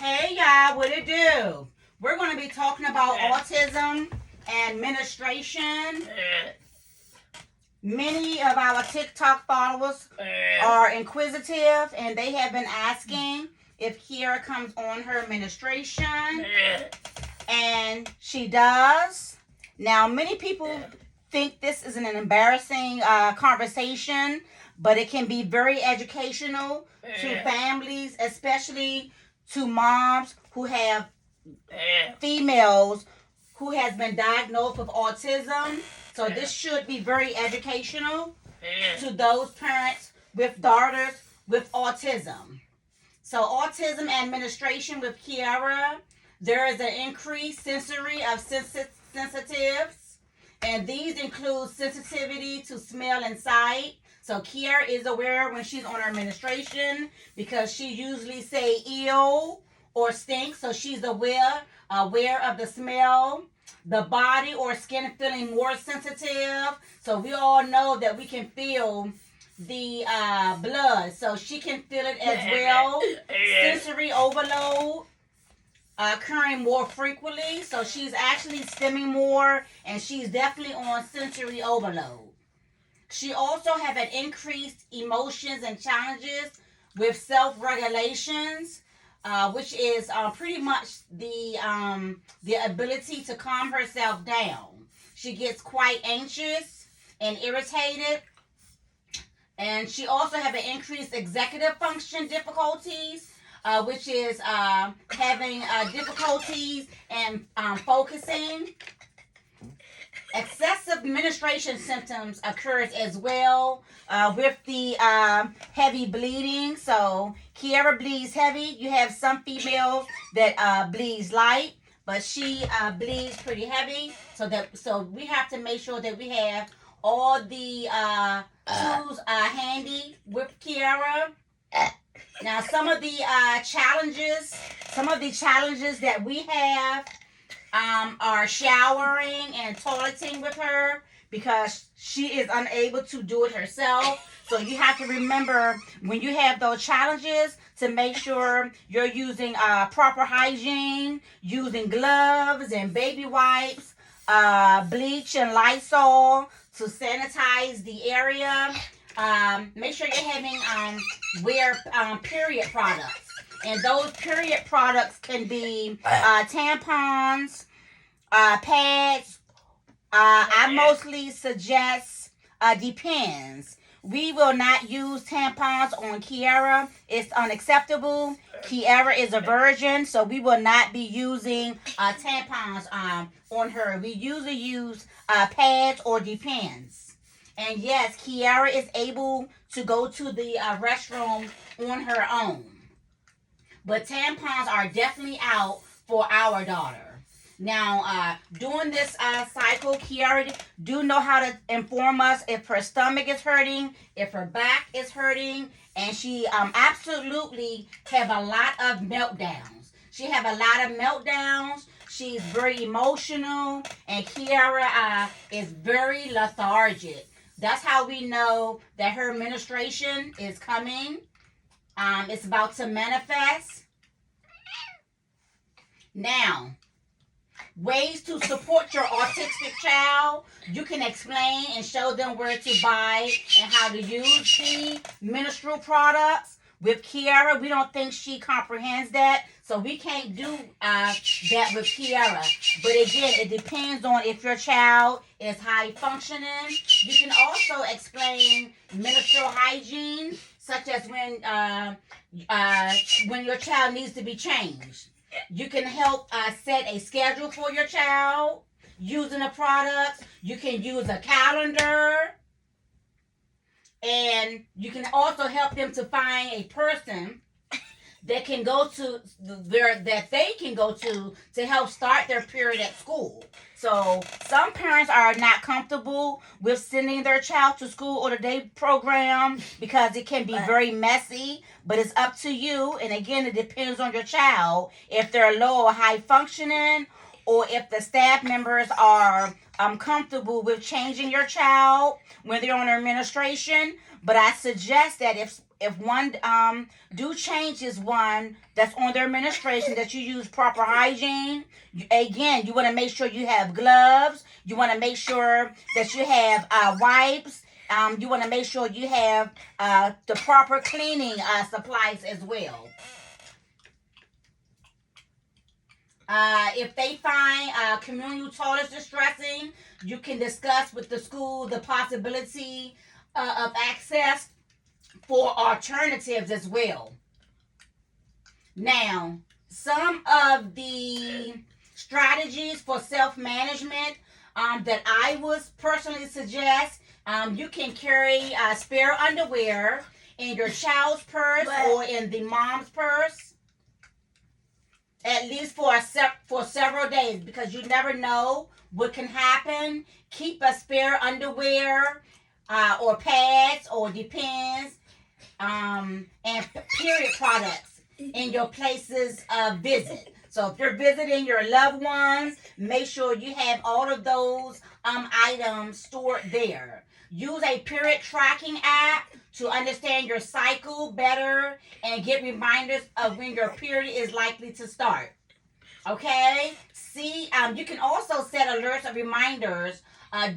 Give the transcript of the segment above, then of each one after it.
Hey y'all, what it do? We're going to be talking about autism and menstruation. Many of our TikTok followers are inquisitive and they have been asking if Kiara comes on her menstruation. And she does. Now, many people think this is an embarrassing conversation, but it can be very educational to families, especially to moms who have females who has been diagnosed with autism. So this should be very educational to those parents with daughters with autism. So autism administration with Kiara, there is an increased sensory of sensitives, and these include sensitivity to smell and sight. So Kiara is aware when she's on her menstruation because she usually say ew or stink. So she's aware of the smell, the body or skin feeling more sensitive. So we all know that we can feel the blood. So she can feel it as well. Sensory overload occurring more frequently. So she's actually stimming more and she's definitely on sensory overload. She also have an increased emotions and challenges with self-regulations, which is pretty much the ability to calm herself down. She gets quite anxious and irritated, and she also have an increased executive function difficulties, which is having difficulties in focusing. Excessive menstruation symptoms occurs as well with the heavy bleeding. So Kiara bleeds heavy. You have some females that bleeds light, but she bleeds pretty heavy. So we have to make sure that we have all the tools handy with Kiara. Now, some of the challenges that we have are showering and toileting with her because she is unable to do it herself. So you have to remember when you have those challenges to make sure you're using proper hygiene, using gloves and baby wipes, bleach and Lysol to sanitize the area. Make sure you're having wear period products. And those period products can be tampons, pads. I mostly suggest depends. We will not use tampons on Kiara. It's unacceptable. Kiara is a virgin, so we will not be using tampons on her. We usually use pads or depends. And yes, Kiara is able to go to the restroom on her own. But tampons are definitely out for our daughter. Now, during this cycle, Kiara do know how to inform us if her stomach is hurting, if her back is hurting, and she absolutely have a lot of meltdowns. She have a lot of meltdowns. She's very emotional, and Kiara is very lethargic. That's how we know that her menstruation is coming. It's about to manifest. Now, ways to support your autistic child. You can explain and show them where to buy and how to use the menstrual products. With Kiara, we don't think she comprehends that, so we can't do that with Kiara. But again, it depends on if your child is high functioning. You can also explain menstrual hygiene, such as when your child needs to be changed. You can help set a schedule for your child using the products. You can use a calendar. And you can also help them to find a person that can go to that they can go to help start their period at school. So some parents are not comfortable with sending their child to school or the day program because it can be very messy, but it's up to you. And again, it depends on your child if they're low or high functioning, or if the staff members are comfortable with changing your child when they're on their administration. But I suggest that if one do changes one that's on their administration, that you use proper hygiene. Again, you want to make sure you have gloves. You want to make sure that you have wipes. You want to make sure you have the proper cleaning supplies as well. If they find communal toilets distressing, you can discuss with the school the possibility of access for alternatives as well. Now, some of the strategies for self-management that I would personally suggest, you can carry spare underwear in your child's purse or in the mom's purse, at least for several days, because you never know what can happen. Keep a spare underwear or pads, or depends, and period products in your places of visit. So if you're visiting your loved ones, make sure you have all of those items stored there. Use a period tracking app to understand your cycle better and get reminders of when your period is likely to start. Okay? See, you can also set alerts or reminders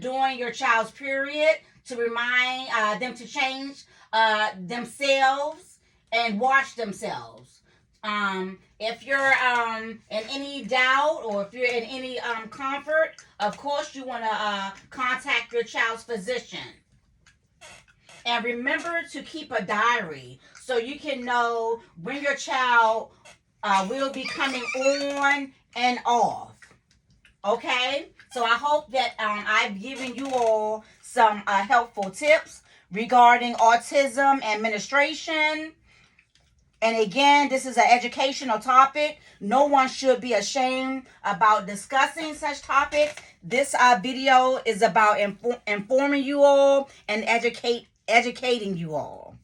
during your child's period to remind them to change themselves and watch themselves. If you're in any doubt, or if you're in any comfort, of course you want to contact your child's physician. And remember to keep a diary so you can know when your child will be coming on and off. Okay? So I hope that I've given you all some helpful tips regarding autism administration. And again, this is an educational topic. No one should be ashamed about discussing such topics. This video is about informing you all and educating you all.